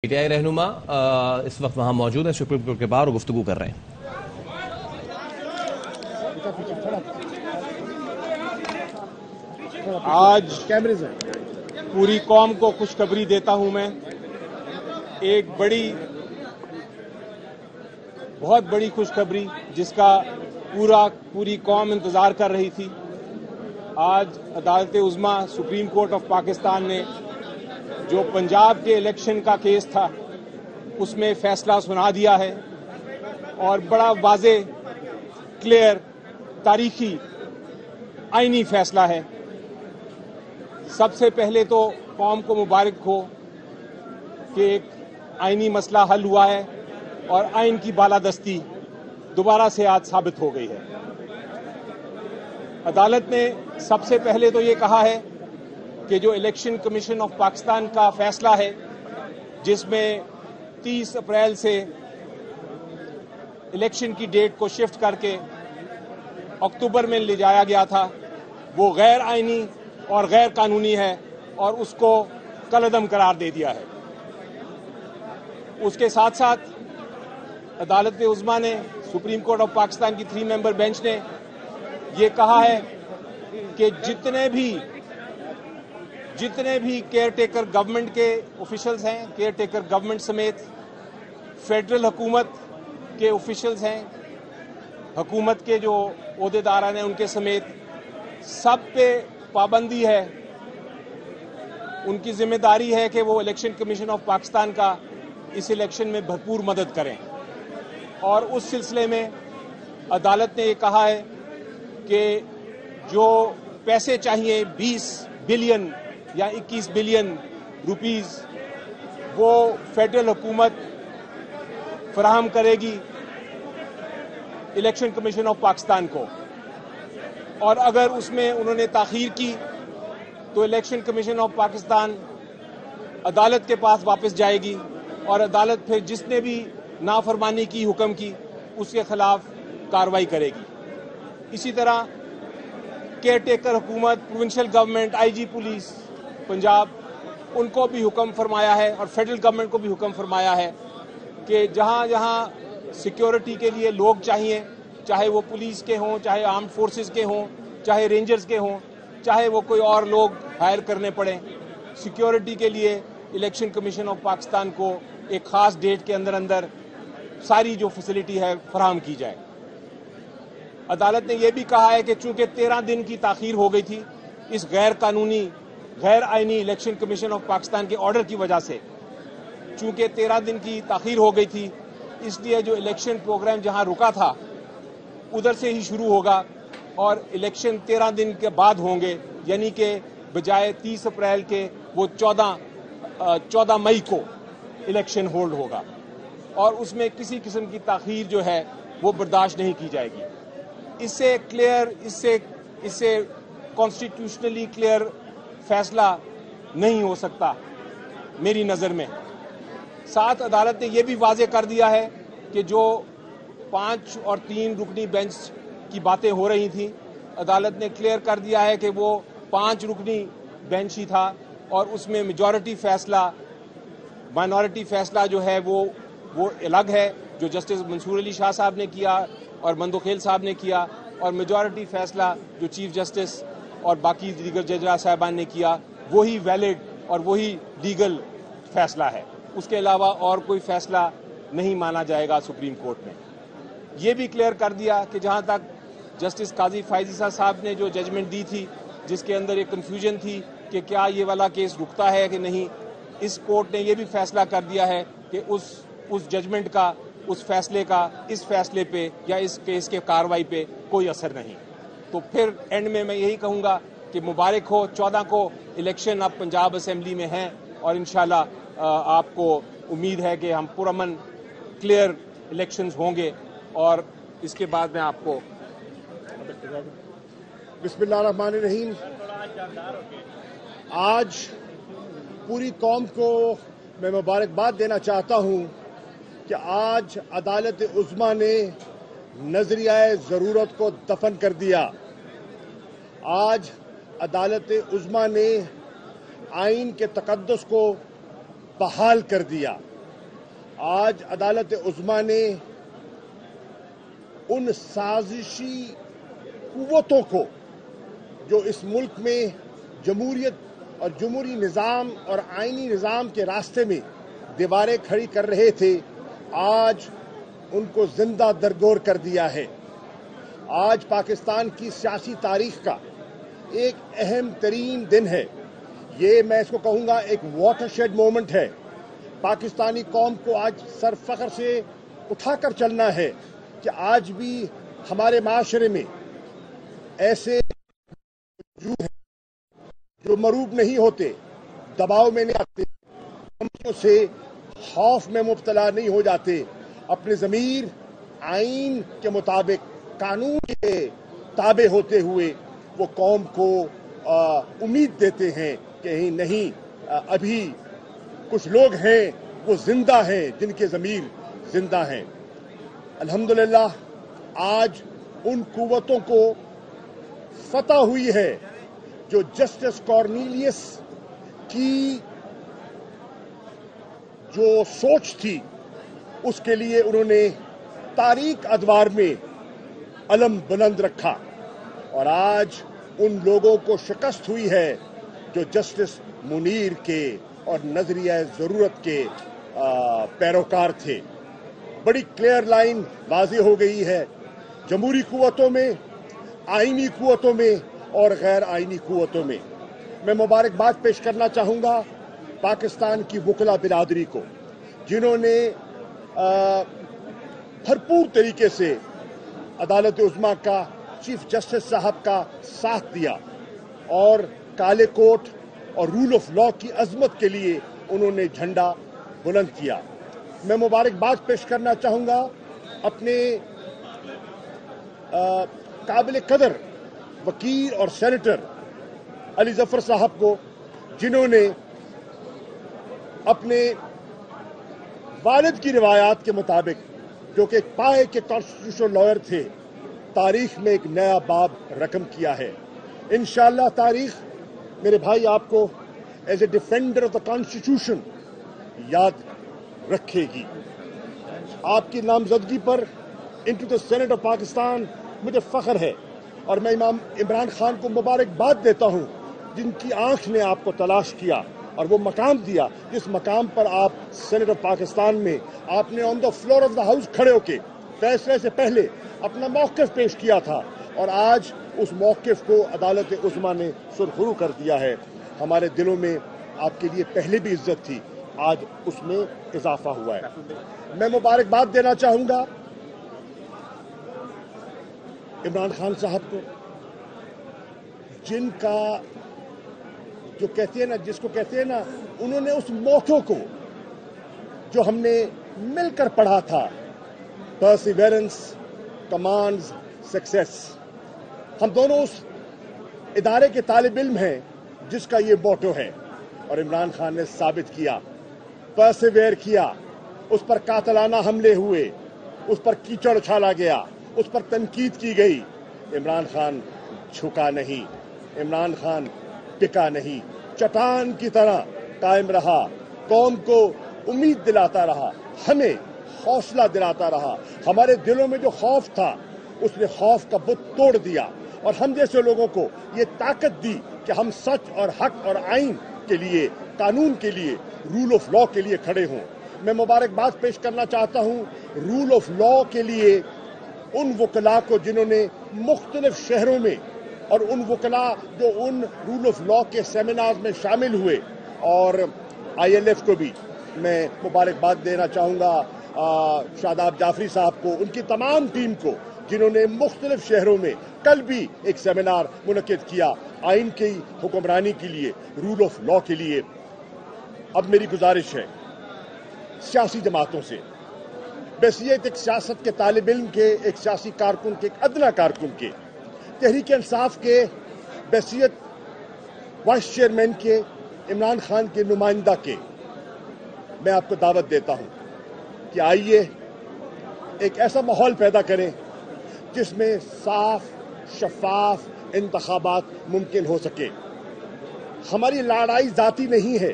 P T I رہنما اس وقت وہاں موجود ہیں سپریم کورٹ کے باہر اور گفتگو کر رہے ہیں. آج پوری قوم کو خوشخبری دیتا ہوں میں. ایک بہت بڑی خوشخبری جس کا پوری قوم انتظار کر رہی تھی. آج عدالت عظمیٰ سپریم کورٹ آف پاکستان نے جو پنجاب کے الیکشن کا کیس تھا اس میں فیصلہ سنا دیا ہے اور بڑا واضح، کلیئر، تاریخی، آئینی فیصلہ ہے. سب سے پہلے تو قوم کو مبارک ہو کہ ایک آئینی مسئلہ حل ہوا ہے اور آئین کی بالادستی دوبارہ سے آج ثابت ہو گئی ہے. عدالت نے سب سے پہلے تو یہ کہا ہے کہ جو الیکشن کمیشن آف پاکستان کا فیصلہ ہے جس میں 30 اپریل سے الیکشن کی ڈیٹ کو شفٹ کر کے اکتوبر میں لے جایا گیا تھا، وہ غیر آئینی اور غیر قانونی ہے اور اس کو کالعدم قرار دے دیا ہے. اس کے ساتھ ساتھ عدالت عظمیٰ نے، سپریم کورٹ آف پاکستان کی 3 ممبر بینچ نے یہ کہا ہے کہ جتنے بھی کیئر ٹیکر گورنمنٹ کے آفیشلز ہیں، کیئر ٹیکر گورنمنٹ سمیت فیڈرل حکومت کے آفیشلز ہیں، حکومت کے جو عہدیداران ہیں ان کے سمیت، سب پہ پابندی ہے، ان کی ذمہ داری ہے کہ وہ الیکشن کمیشن آف پاکستان کا اس الیکشن میں بھرپور مدد کریں. اور اس سلسلے میں عدالت نے یہ کہا ہے کہ جو پیسے چاہیے 20 بلین یا 21 بلین روپیز وہ فیڈرل حکومت فراہم کرے گی الیکشن کمیشن آف پاکستان کو، اور اگر اس میں انہوں نے تاخیر کی تو الیکشن کمیشن آف پاکستان عدالت کے پاس واپس جائے گی اور عدالت پھر جس نے بھی نافرمانی کی حکم کی اس کے خلاف کارروائی کرے گی. اسی طرح کیئر ٹیکر حکومت، پروونشل گورنمنٹ، آئی جی پولیس پنجاب، ان کو بھی حکم فرمایا ہے اور فیڈرل گورنمنٹ کو بھی حکم فرمایا ہے کہ جہاں جہاں سیکیورٹی کے لیے لوگ چاہیے، چاہے وہ پولیس کے ہوں، چاہے آرمڈ فورسز کے ہوں، چاہے رینجرز کے ہوں، چاہے وہ کوئی اور لوگ ہائر کرنے پڑیں، سیکیورٹی کے لیے الیکشن کمیشن آف پاکستان کو ایک خاص ڈیٹ کے اندر ساری جو فیسلٹی ہے فراہم کی جائے. عدالت نے یہ بھی کہا ہے کہ چونکہ 13 دن کی تاخیر ہو گئی تھی اس غیر قانونی، غیر آئینی الیکشن کمیشن آف پاکستان کے آرڈر کی وجہ سے، چونکہ 13 دن کی تاخیر ہو گئی تھی، اس لیے جو الیکشن پروگرام جہاں رکا تھا ادھر سے ہی شروع ہوگا اور الیکشن 13 دن کے بعد ہوں گے، یعنی کہ بجائے 30 اپریل کے وہ 14 مئی کو الیکشن ہولڈ ہوگا اور اس میں کسی قسم کی تاخیر جو ہے وہ برداشت نہیں کی جائے گی. اس سے کلیئر، اس سے کانسٹیٹیوشنلی کلیئر فیصلہ نہیں ہو سکتا میری نظر میں. ساتھ عدالت نے یہ بھی واضح کر دیا ہے کہ جو 5 اور 3 رکنی بینچ کی باتیں ہو رہی تھیں، عدالت نے کلیئر کر دیا ہے کہ وہ 5 رکنی بینچ ہی تھا اور اس میں میجورٹی فیصلہ، مائنورٹی فیصلہ جو ہے وہ الگ ہے، جو جسٹس منصور علی شاہ صاحب نے کیا اور مندوخیل صاحب نے کیا، اور میجورٹی فیصلہ جو چیف جسٹس اور باقی دیگر ججرا صاحبان نے کیا وہی ویلڈ اور وہی لیگل فیصلہ ہے. اس کے علاوہ اور کوئی فیصلہ نہیں مانا جائے گا سپریم کورٹ میں. یہ بھی کلیئر کر دیا کہ جہاں تک جسٹس قاضی فائز عیسیٰ صاحب نے جو ججمنٹ دی تھی جس کے اندر ایک کنفیوژن تھی کہ کیا یہ والا کیس رکتا ہے کہ نہیں، اس کورٹ نے یہ بھی فیصلہ کر دیا ہے کہ اس ججمنٹ کا، اس فیصلے کا اس فیصلے پہ یا اس کیس کے کارروائی پہ کوئی اثر نہیں. تو پھر اینڈ میں یہی کہوں گا کہ مبارک ہو. 14 کو الیکشن اب پنجاب اسمبلی میں ہیں اور انشاءاللہ آپ کو امید ہے کہ ہم پرامن کلیئر الیکشنز ہوں گے اور اس کے بعد میں آپ کو بسم اللہ الرحمن الرحیم. آج پوری قوم کو میں مبارکباد دینا چاہتا ہوں کہ آج عدالت عظمیٰ نے نظریہ ضرورت کو دفن کر دیا. آج عدالت عظمیٰ نے آئین کے تقدس کو بحال کر دیا. آج عدالت عظمیٰ نے ان سازشی قوتوں کو جو اس ملک میں جمہوریت اور جمہوری نظام اور آئینی نظام کے راستے میں دیواریں کھڑی کر رہے تھے، آج ان کو زندہ درگور کر دیا ہے۔ آج پاکستان کی سیاسی تاریخ کا ایک اہم ترین دن ہے۔ یہ میں اس کو کہوں گا ایک واٹر شیڈ مومنٹ ہے۔ پاکستانی قوم کو آج سر فخر سے اٹھا کر چلنا ہے کہ آج بھی ہمارے معاشرے میں ایسے موجود ہیں جو مروب نہیں ہوتے، دباؤ میں نہیں آتے، ہم سے خوف میں مبتلا نہیں ہو جاتے، اپنے ضمیر آئین کے مطابق قانون کے تابع ہوتے ہوئے وہ قوم کو امید دیتے ہیں کہ نہیں ابھی کچھ لوگ ہیں وہ زندہ ہیں، جن کے ضمیر زندہ ہیں۔ الحمدللہ آج ان قوتوں کو فتح ہوئی ہے جو جسٹس کارنیلیس کی جو سوچ تھی اس کے لیے انہوں نے تاریک ادوار میں علم بلند رکھا، اور آج ان لوگوں کو شکست ہوئی ہے جو جسٹس منیر کے اور نظریہ ضرورت کے پیروکار تھے۔ بڑی کلیئر لائن واضح ہو گئی ہے، جمہوری قوتوں میں، آئینی قوتوں میں اور غیر آئینی قوتوں میں۔ میں مبارکباد پیش کرنا چاہوں گا پاکستان کی وکلا برادری کو، جنہوں نے بھرپور طریقے سے عدالت عظمیٰ کا، چیف جسٹس صاحب کا ساتھ دیا اور کالے کوٹ اور رول آف لا کی عظمت کے لیے انہوں نے جھنڈا بلند کیا۔ میں مبارکباد پیش کرنا چاہوں گا اپنے قابل قدر وکیل اور سینیٹر علی ظفر صاحب کو، جنہوں نے اپنے والد کی روایات کے مطابق، جو کہ ایک پائے کے کانسٹیٹیوشنل لائر تھے، تاریخ میں ایک نیا باب رقم کیا ہے۔ انشاءاللہ تاریخ میرے بھائی آپ کو as a defender of the constitution یاد رکھے گی۔ آپ کی نامزدگی پر into the senate of Pakistan مجھے فخر ہے، اور میں امام عمران خان کو مبارکباد دیتا ہوں جن کی آنکھ نے آپ کو تلاش کیا اور وہ مقام دیا جس مقام پر آپ سینٹ آف پاکستان میں آپ نے on the floor of the house کھڑے ہو کے فیصلے سے پہلے اپنا موقف پیش کیا تھا، اور آج اس موقف کو عدالت عظمیٰ نے سرخرو کر دیا ہے۔ ہمارے دلوں میں آپ کے لیے پہلے بھی عزت تھی، آج اس میں اضافہ ہوا ہے۔ میں مبارکباد دینا چاہوں گا عمران خان صاحب کو، جن کا جو کہتے ہیں نا، جس کو کہتے ہیں نا، انہوں نے اس موٹو کو جو ہم نے مل کر پڑھا تھا، پرسیورنس کمانڈز سکسیس، ہم دونوں اس ادارے کے طالب علم ہیں جس کا یہ موٹو ہے، اور عمران خان نے ثابت کیا، پرسیویئر کیا، اس پر قاتلانہ حملے ہوئے، اس پر کیچڑ اچھالا گیا، اس پر تنقید کی گئی، عمران خان جھکا نہیں، عمران خان ٹکا نہیں، چٹان کی طرح قائم رہا، قوم کو امید دلاتا رہا، ہمیں حوصلہ دلاتا رہا۔ ہمارے دلوں میں جو خوف تھا اس نے خوف کا بت توڑ دیا، اور ہم جیسے لوگوں کو یہ طاقت دی کہ ہم سچ اور حق اور آئین کے لیے، قانون کے لیے، رول آف لا کے لیے کھڑے ہوں۔ میں مبارکباد پیش کرنا چاہتا ہوں رول آف لا کے لیے ان وکلاء کو جنہوں نے مختلف شہروں میں، اور ان وکلاء جو ان رول آف لا کے سیمینار میں شامل ہوئے، اور آئی ایل ایف کو بھی میں مبارکباد دینا چاہوں گا، شاداب جعفری صاحب کو، ان کی تمام ٹیم کو، جنہوں نے مختلف شہروں میں کل بھی ایک سیمینار منعقد کیا آئین کی حکمرانی کے لیے، رول آف لا کے لیے۔ اب میری گزارش ہے سیاسی جماعتوں سے، بحیثیت ایک سیاست کے طالب علم کے، ایک سیاسی کارکن کے، ایک ادنا کارکن کے، تحریک انصاف کے بحیثیت وائس چیئرمین کے، عمران خان کے نمائندہ کے، میں آپ کو دعوت دیتا ہوں کہ آئیے ایک ایسا ماحول پیدا کریں جس میں صاف شفاف انتخابات ممکن ہو سکے۔ ہماری لڑائی ذاتی نہیں ہے،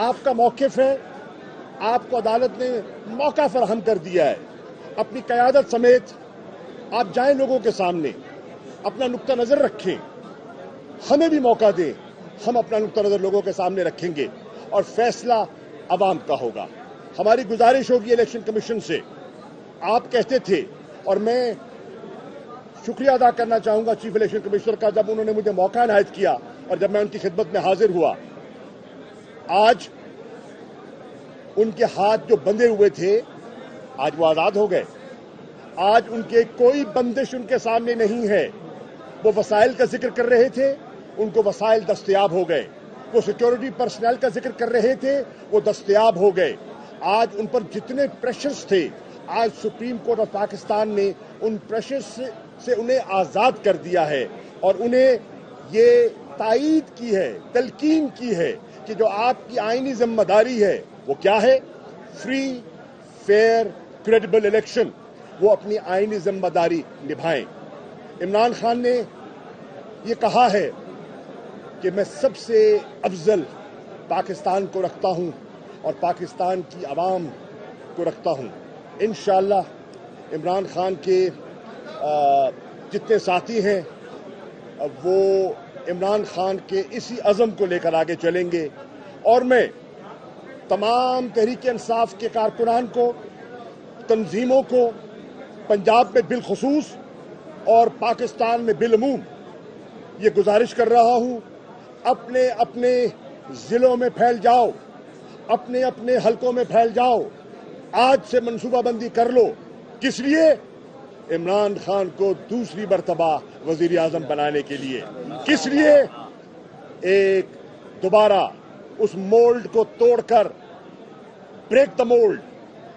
آپ کا موقف ہے آپ کو عدالت نے موقع فراہم کر دیا ہے. اپنی قیادت سمیت آپ جائیں لوگوں کے سامنے, اپنا نقطہ نظر رکھیں, ہمیں بھی موقع دیں, ہم اپنا نقطہ نظر لوگوں کے سامنے رکھیں گے اور فیصلہ عوام کا ہوگا. ہماری گزارش ہوگی الیکشن کمیشن سے, آپ کہتے تھے اور میں شکریہ ادا کرنا چاہوں گا چیف الیکشن کمشنر کا, جب انہوں نے مجھے موقع عنایت کیا اور جب میں ان کی خدمت میں حاضر ہوا. آج ان کے ہاتھ جو بندھے ہوئے تھے آج وہ آزاد ہو گئے. آج ان کے کوئی بندش ان کے سامنے نہیں ہے. وہ وسائل کا ذکر کر رہے تھے, ان کو وسائل دستیاب ہو گئے. وہ سیکورٹی پرسنل کا ذکر کر رہے تھے, وہ دستیاب ہو گئے. آج ان پر جتنے پریشرز تھے, آج سپریم کورٹ آف پاکستان نے ان پریشرز سے انہیں آزاد کر دیا ہے اور انہیں یہ تائید کی ہے, تلقین کی ہے کہ جو آپ کی آئینی ذمہ داری ہے وہ کیا ہے, فری, فیئر, کریڈیبل الیکشن. وہ اپنی آئینی ذمہ داری نبھائیں. عمران خان نے یہ کہا ہے کہ میں سب سے افضل پاکستان کو رکھتا ہوں اور پاکستان کی عوام کو رکھتا ہوں. انشاءاللہ عمران خان کے جتنے ساتھی ہیں وہ عمران خان کے اسی عزم کو لے کر آگے چلیں گے. اور میں تمام تحریک انصاف کے کارکنان کو, تنظیموں کو, پنجاب میں بالخصوص اور پاکستان میں بالعموم یہ گزارش کر رہا ہوں, اپنے اپنے ضلعوں میں پھیل جاؤ, اپنے اپنے حلقوں میں پھیل جاؤ. آج سے منصوبہ بندی کر لو. کس لیے؟ عمران خان کو دوسری مرتبہ وزیر اعظم بنانے کے لیے. کس لیے؟ ایک دوبارہ اس مولڈ کو توڑ کر, break the mould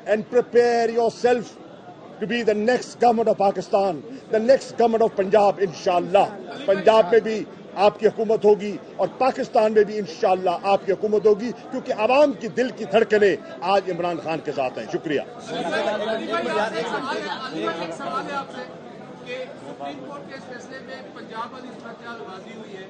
and prepare your self to be the next government of Pakistan, the next government of Punjab, انشاءاللہ. پنجاب میں بھی آپ کی حکومت ہوگی اور پاکستان میں بھی انشاءاللہ آپ کی حکومت ہوگی, کیونکہ عوام کی دل کی دھڑکنیں آج عمران خان کے ساتھ ہیں. شکریہ. ایک سوال ہے آپ سے کہ سپریم کورٹ کے اس فیصلے میں پنجاب والی صورتحال واضح ہوئی ہے.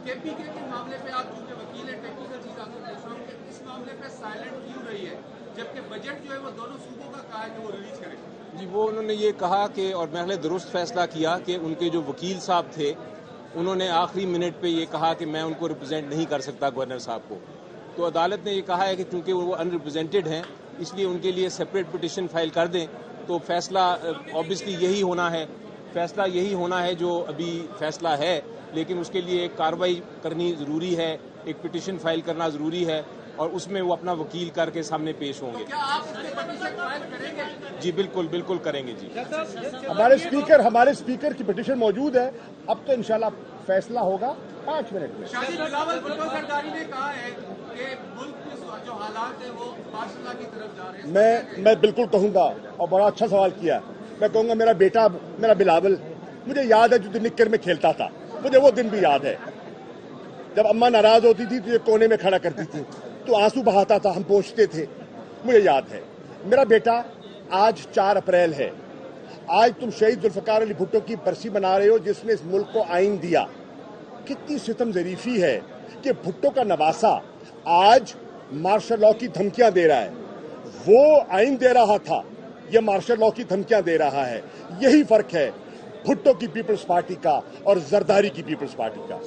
کے پی کے معاملے پہ آپ چونکہ وکیل ہیں, ٹیکنیکل چیز آپ سے پوچھ رہا ہوں کہ اس معاملے پہ سائلنٹ کیوں رہی ہے, جبکہ بجٹ جو ہے وہ دونوں صوبوں کا کہا ہے کہ وہ ریلیز کرے. جی, وہ انہوں نے یہ کہا کہ, اور میں نے درست فیصلہ کیا کہ ان کے جو وکیل صاحب تھے انہوں نے آخری منٹ پہ یہ کہا کہ میں ان کو ریپرزینٹ نہیں کر سکتا گورنر صاحب کو. تو عدالت نے یہ کہا ہے کہ چونکہ وہ ان ریپرزینٹڈ ہیں اس لیے ان کے لیے سپریٹ پٹیشن فائل کر دیں. تو فیصلہ آبویسلی یہی ہونا ہے, فیصلہ یہی ہونا ہے جو ابھی فیصلہ ہے, لیکن اس کے لیے ایک کارروائی کرنی ضروری ہے, ایک پٹیشن فائل کرنا ضروری ہے اور اس میں وہ اپنا وکیل کر کے سامنے پیش ہوں گے. کیا آپ اس پہ پٹیشن فائل کریں گے؟ جی بالکل بالکل کریں گے. جی ہمارے اسپیکر کی پٹیشن موجود ہے. اب تو انشاءاللہ فیصلہ ہوگا 5 منٹ میں. شاہد بلاول بھٹو سرکاری نے کہا ہے کہ ملک کے جو حالات ہیں وہ ماشاء اللہ کی طرف جا رہے ہیں. میں بالکل کہوں گا, اور بڑا اچھا سوال کیا. میں کہوں گا میرا بیٹا, میرا بلاول, مجھے یاد ہے جو نکر میں کھیلتا تھا, مجھے وہ دن بھی یاد ہے جب اماں ناراض ہوتی تھی تو یہ کونے میں کھڑا کرتی تھی, تو آنسو بہاتا تھا, ہم پہنچتے تھے. مجھے یاد ہے. میرا بیٹا, آج 4 اپریل ہے. آج تم شہید ذوالفقار علی بھٹو کی برسی منا رہے ہو جس نے اس ملک کو آئین دیا. کتنی ستم ظریفی ہے کہ بھٹو کا نواسا آج مارشل لاء کی دھمکیاں دے رہا ہے. وہ آئین دے رہا تھا, یہ مارشل لاء کی دھمکیاں دے رہا ہے. یہی فرق ہے بھٹو کی پیپلز پارٹی کا اور زرداری کی پیپلز پارٹی کا.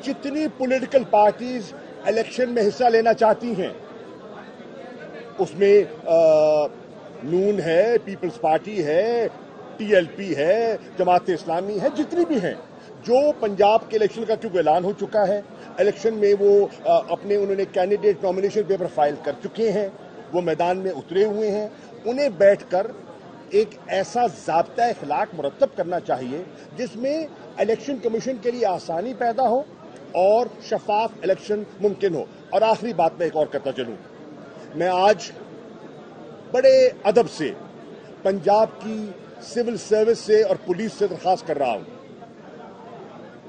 جتنی پولیٹیکل پارٹیز الیکشن میں حصہ لینا چاہتی ہیں اس میں نون ہے, پیپلز پارٹی ہے, ٹی ایل پی ہے, جماعت اسلامی ہے, جتنی بھی ہیں, جو پنجاب کے الیکشن کا کیونکہ اعلان ہو چکا ہے, الیکشن میں وہ انہوں نے کینڈیڈیٹ نامینیشن پیپر فائل کر چکے ہیں, وہ میدان میں اترے ہوئے ہیں. انہیں بیٹھ کر ایک ایسا ضابطہ اخلاق مرتب کرنا چاہیے جس میں الیکشن کمیشن کے لیے آسانی پیدا ہو اور شفاف الیکشن ممکن ہو. اور آخری بات میں ایک اور کرتا چلوں, میں آج بڑے ادب سے پنجاب کی سول سروس سے اور پولیس سے درخواست کر رہا ہوں,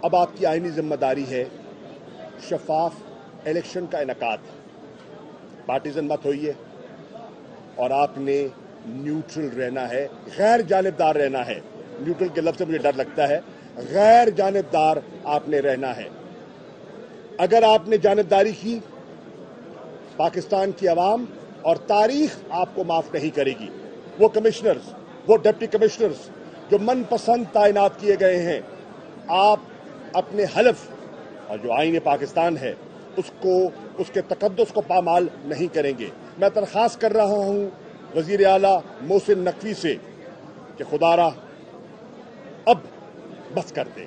اب آپ کی آئینی ذمہ داری ہے شفاف الیکشن کا انعقاد. پارٹیزن مت ہوئیے اور آپ نے نیوٹرل رہنا ہے, غیر جانبدار رہنا ہے. نیوٹرل کے لفظ سے مجھے ڈر لگتا ہے, غیر جانبدار آپ نے رہنا ہے. اگر آپ نے جانبداری کی پاکستان کی عوام اور تاریخ آپ کو معاف نہیں کرے گی. وہ کمشنرز، وہ ڈپٹی کمشنرز جو من پسند تعینات کیے گئے ہیں، آپ اپنے حلف اور جو آئین پاکستان ہے اس کے تقدس کو پامال نہیں کریں گے. میں درخواست کر رہا ہوں وزیر اعلیٰ محسن نقوی سے کہ خدا را اب بس کر دیں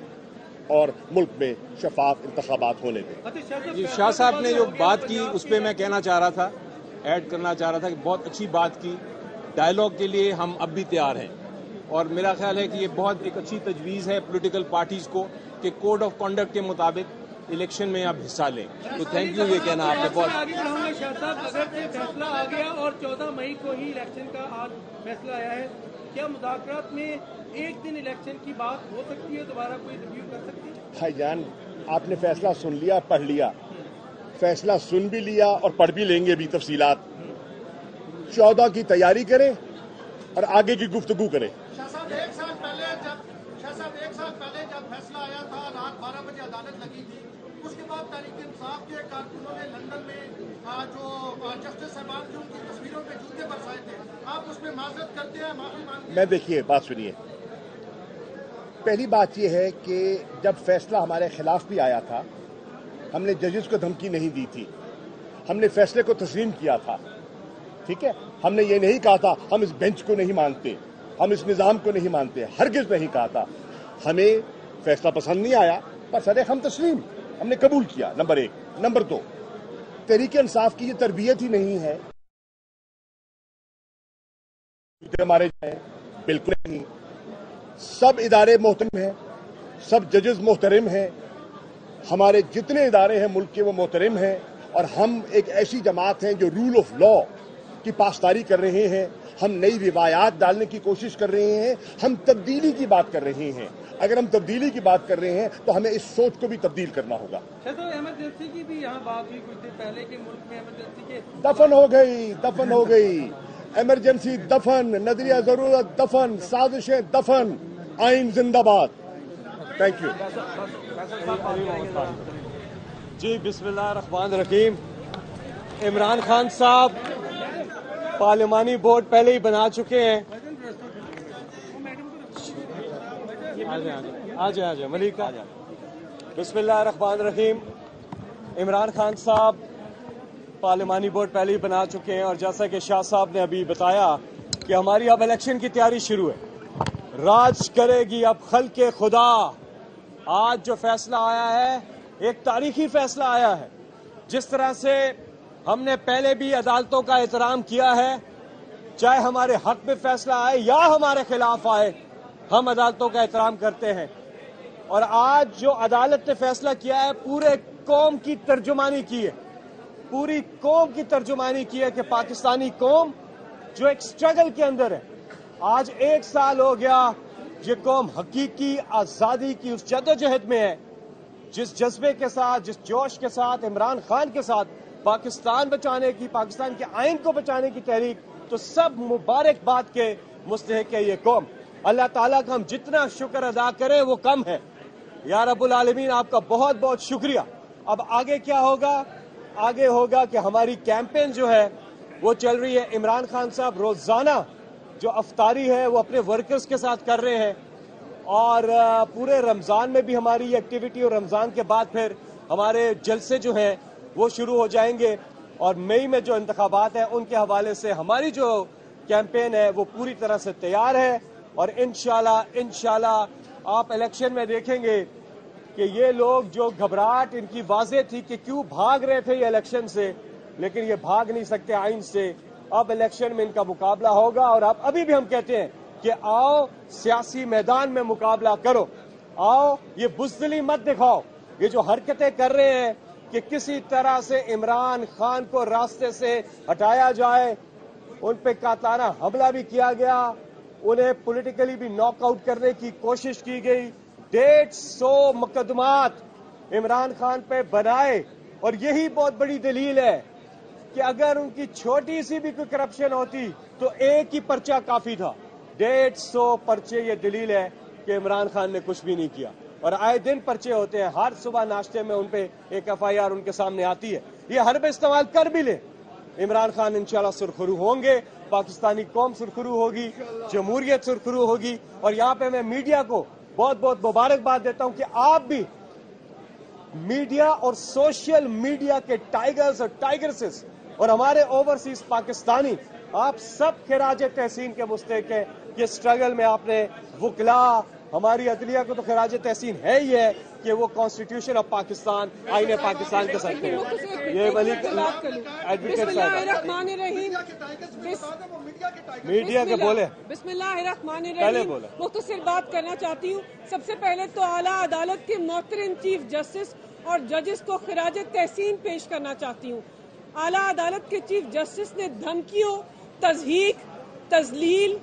اور ملک میں شفاف انتخابات ہونے دیں. جی شاہ صاحب نے جو بات کی اس پہ میں کہنا چاہ رہا تھا، ایڈ کرنا چاہ رہا تھا کہ بہت اچھی بات کی. ڈائیلاگ کے لیے ہم اب بھی تیار ہیں اور میرا خیال ہے کہ یہ بہت ایک اچھی تجویز ہے پولیٹیکل پارٹیز کو کہ کوڈ آف کنڈکٹ کے مطابق الیکشن میں اب حصہ لیں. تو تھینک یو. یہ کہنا آپ نے بہت اگر فیصلہ آ گیا اور 14 مئی کو ہی الیکشن کا آج فیصلہ آیا ہے، کیا مذاکرات میں ایک دن الیکشن کی بات ہو سکتی ہے؟ دوبارہ کوئی ریویو کر سکتی ہے؟ بھائی جان، آپ نے فیصلہ سن لیا، پڑھ لیا. فیصلہ سن بھی لیا اور پڑھ بھی لیں گے بھی تفصیلات. 14 کی تیاری کریں اور آگے کی گفتگو کریں. شاہ صاحب ایک سال پہلے جب فیصلہ آیا تھا رات 12 بجے عدالت لگی تھی، اس کے بعد تحریک انصاف کے کارکنوں نے لندن میں جو جسٹس صاحبان کی ان کی تصویروں پہ جوتے برسائے تھے. آپ اس میں معذرت کرتے ہیں، معافی مانگتے ہیں؟ میں دیکھیے بات سنیے. پہلی بات یہ ہے کہ جب فیصلہ ہمارے خلاف بھی آیا تھا، ہم نے ججز کو دھمکی نہیں دی تھی. ہم نے فیصلے کو تسلیم کیا تھا. ٹھیک ہے، ہم نے یہ نہیں کہا تھا ہم اس بینچ کو نہیں مانتے، ہم اس نظام کو نہیں مانتے. ہرگز نہیں کہا تھا. ہمیں فیصلہ پسند نہیں آیا پر سر ہم تسلیم، ہم نے قبول کیا. نمبر 1. نمبر 2، تحریک انصاف کی یہ تربیت ہی نہیں ہے ہمارے جائیں. بالکل نہیں. سب ادارے محترم ہیں، سب ججز محترم ہیں. ہمارے جتنے ادارے ہیں ملک کے وہ محترم ہیں اور ہم ایک ایسی جماعت ہیں جو رول آف لا کی پاسداری کر رہے ہیں. ہم نئی روایات ڈالنے کی کوشش کر رہے ہیں. ہم تبدیلی کی بات کر رہے ہیں. اگر ہم تبدیلی کی بات کر رہے ہیں تو ہمیں اس سوچ کو بھی تبدیل کرنا ہوگا. ایمرجنسی کی بھی یہاں بات ہوئی کچھ دیر پہلے کہ ملک میں ایمرجنسی کے دفن ہو گئی. ایمرجنسی دفن، نظریہ ضرورت دفن، سازشیں دفن، آئین زندہ باد. Thank you. جی بسم اللہ الرحمن الرحیم. عمران خان صاحب پارلیمانی بورڈ پہلے ہی بنا چکے ہیں. آ جائیں ملیک. بسم اللہ الرحمن الرحیم. عمران خان صاحب پارلیمانی بورڈ پہلے ہی بنا چکے ہیں اور جیسا کہ شاہ صاحب نے ابھی بتایا کہ ہماری اب الیکشن کی تیاری شروع ہے. راج کرے گی اب خلق خدا. آج جو فیصلہ آیا ہے ایک تاریخی فیصلہ آیا ہے. جس طرح سے ہم نے پہلے بھی عدالتوں کا احترام کیا ہے، چاہے ہمارے حق میں فیصلہ آئے یا ہمارے خلاف آئے، ہم عدالتوں کا احترام کرتے ہیں. اور آج جو عدالت نے فیصلہ کیا ہے پورے قوم کی ترجمانی کی ہے، پوری قوم کی ترجمانی کی ہے کہ پاکستانی قوم جو ایک سٹرگل کے اندر ہے. آج 1 سال ہو گیا یہ قوم حقیقی آزادی کی اس جدوجہد میں ہے. جس جذبے کے ساتھ، جس جوش کے ساتھ عمران خان کے ساتھ پاکستان بچانے کی، پاکستان کے آئین کو بچانے کی تحریک، تو سب مبارکباد کے مستحق ہے یہ قوم. اللہ تعالیٰ کا ہم جتنا شکر ادا کریں وہ کم ہے. یا رب العالمین آپ کا بہت بہت شکریہ. اب آگے کیا ہوگا؟ آگے ہوگا کہ ہماری کیمپین جو ہے وہ چل رہی ہے. عمران خان صاحب روزانہ جو افطاری ہے وہ اپنے ورکرز کے ساتھ کر رہے ہیں اور پورے رمضان میں بھی ہماری یہ ایکٹیویٹی، اور رمضان کے بعد پھر ہمارے جلسے جو ہیں وہ شروع ہو جائیں گے. اور مئی میں جو انتخابات ہیں ان کے حوالے سے ہماری جو کیمپین ہے وہ پوری طرح سے تیار ہے. اور انشاءاللہ آپ الیکشن میں دیکھیں گے کہ یہ لوگ جو گھبراہٹ ان کی واضح تھی کہ کیوں بھاگ رہے تھے یہ الیکشن سے، لیکن یہ بھاگ نہیں سکتے آئین سے. اب الیکشن میں ان کا مقابلہ ہوگا. اور ابھی بھی ہم کہتے ہیں کہ آؤ سیاسی میدان میں مقابلہ کرو، آؤ یہ بزدلی مت دکھاؤ. یہ جو حرکتیں کر رہے ہیں کہ کسی طرح سے عمران خان کو راستے سے ہٹایا جائے، ان پہ قاطعانہ حملہ بھی کیا گیا، انہیں پولیٹیکلی بھی ناک آؤٹ کرنے کی کوشش کی گئی. 150 مقدمات عمران خان پہ بنائے. اور یہی بہت بڑی دلیل ہے کہ اگر ان کی چھوٹی سی بھی کوئی کرپشن ہوتی تو ایک ہی پرچہ کافی تھا. 150 پرچے، یہ دلیل ہے کہ عمران خان نے کچھ بھی نہیں کیا. اور آئے دن پرچے ہوتے ہیں، ہر صبح ناشتے میں ان پہ ایک FIR ان کے سامنے آتی ہے. یہ حربے استعمال کر بھی لیں، عمران خان انشاءاللہ سرخرو ہوں گے، پاکستانی قوم سرخرو ہوگی، جمہوریت سرخرو ہوگی. اور یہاں پہ میں میڈیا کو بہت بہت مبارکباد دیتا ہوں کہ آپ بھی میڈیا اور سوشل میڈیا کے ٹائیگرز اور ٹائیگرسز اور ہمارے اوورسیز پاکستانی، آپ سب خراج تحسین کے مستحق ہیں. یہ سٹرگل میں آپ نے وکلا، ہماری عدلیہ کو تو خراج تحسین ہے ہی ہے کہ وہ کانسٹیٹیوشن آف پاکستان، آئین پاکستان کے ساتھ ہیں. یہ ولی ایڈوکیٹ صاحب میڈیا کے بولے. بسم اللہ الرحمن الرحیم. مختصر بات کرنا چاہتی ہوں. سب سے پہلے تو اعلیٰ عدالت کے محترم چیف جسٹس اور ججز کو خراج تحسین پیش کرنا چاہتی ہوں. اعلیٰ عدالت کے چیف جسٹس نے دھمکیوں، تضحیک، تذلیل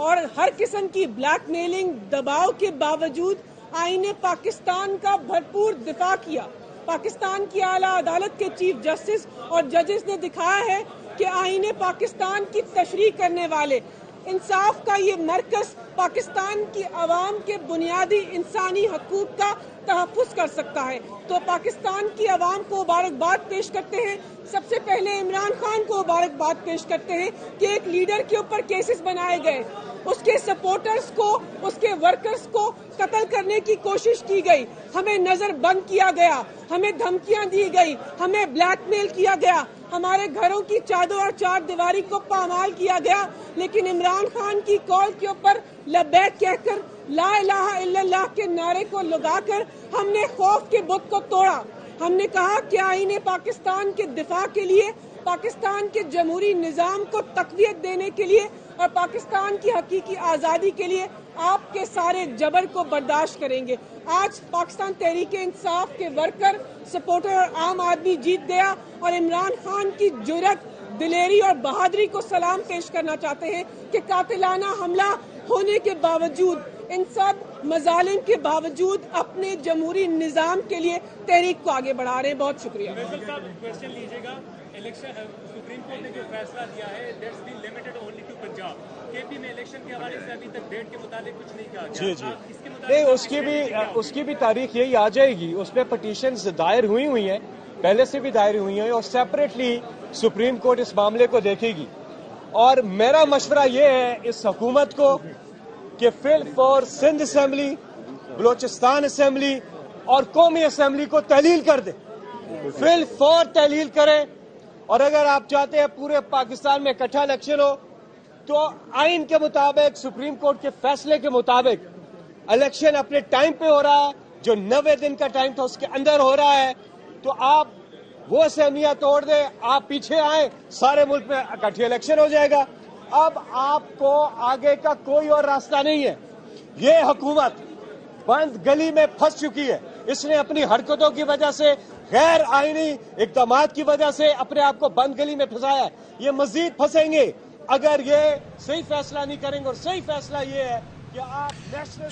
اور ہر قسم کی بلیک میلنگ، دباؤ کے باوجود آئین پاکستان کا بھرپور دفاع کیا. پاکستان کی اعلیٰ عدالت کے چیف جسٹس اور ججز نے دکھایا ہے کہ آئین پاکستان کی تشریح کرنے والے انصاف کا یہ مرکز پاکستان کی عوام کے بنیادی انسانی حقوق کا تحفظ کر سکتا ہے. تو پاکستان کی عوام کو مبارکباد پیش کرتے ہیں. سب سے پہلے عمران خان کو مبارکباد پیش کرتے ہیں کہ ایک لیڈر کے اوپر کیسز بنائے گئے، اس کے سپورٹرز کو، اس کے ورکرز کو قتل کرنے کی کوشش کی گئی، ہمیں نظر بند کیا گیا، ہمیں دھمکیاں دی گئی، ہمیں بلیک میل کیا گیا، ہمارے گھروں کی چادر اور چار دیواری کو پامال کیا گیا. لیکن عمران خان کی کال کے اوپر لبیک کہہ کر، لا الہ الا اللہ کے نعرے کو لگا کر ہم نے خوف کے بت کو توڑا. ہم نے کہا کہ آئین پاکستان کے دفاع کے لیے، پاکستان کے جمہوری نظام کو تقویت دینے کے لیے اور پاکستان کی حقیقی آزادی کے لیے آپ کے سارے جبر کو برداشت کریں گے. آج پاکستان تحریک انصاف کے ورکر، سپورٹر اور عام آدمی جیت گیا اور عمران خان کی جرأت، دلیری اور بہادری کو سلام پیش کرنا چاہتے ہیں کہ قاتلانہ حملہ ہونے کے باوجود، ان سب مظالم کے باوجود اپنے جمہوری نظام کے لیے تحریک کو آگے بڑھا رہے ہیں. بہت شکریہ. فیصل صاحب کوشچن لیجیے گا. الیکشن سپریم کورٹ نے جو فیصلہ دیا ہے that's been limited only to Punjab. KP میں الیکشن کے حوالے سے ابھی تک ڈیٹ کے متعلق کچھ نہیں کہا گیا. جی نہیں، اس کی بھی تاریخ یہی آ جائے گی. اس پہ پٹیشنز دائر ہوئی ہیں، پہلے سے بھی دائر ہوئی ہیں اور سیپریٹلی سپریم کورٹ اس معاملے کو دیکھے گی. اور میرا مشورہ یہ ہے اس حکومت کو کہ فل فور سندھ اسمبلی، بلوچستان اسمبلی اور قومی اسمبلی کو تحلیل کر دے. فل فور تحلیل کرے. اور اگر آپ چاہتے ہیں پورے پاکستان میں اکٹھا الیکشن ہو تو آئین کے مطابق، سپریم کورٹ کے فیصلے کے مطابق الیکشن اپنے ٹائم پہ ہو رہا ہے، جو 90 دن کا ٹائم تھا اس کے اندر ہو رہا ہے. تو آپ وہ اسمبلیاں توڑ دیں، آپ پیچھے آئیں، سارے ملک میں اکٹھی الیکشن ہو جائے گا. اب آپ کو آگے کا کوئی اور راستہ نہیں ہے. یہ حکومت بند گلی میں پھنس چکی ہے. اس نے اپنی حرکتوں کی وجہ سے، غیر آئینی اقدامات کی وجہ سے اپنے آپ کو بند گلی میں پھنسایا ہے. یہ مزید پھنسیں گے اگر یہ صحیح فیصلہ نہیں کریں گے. اور صحیح فیصلہ یہ ہے کہ آپ نیشنل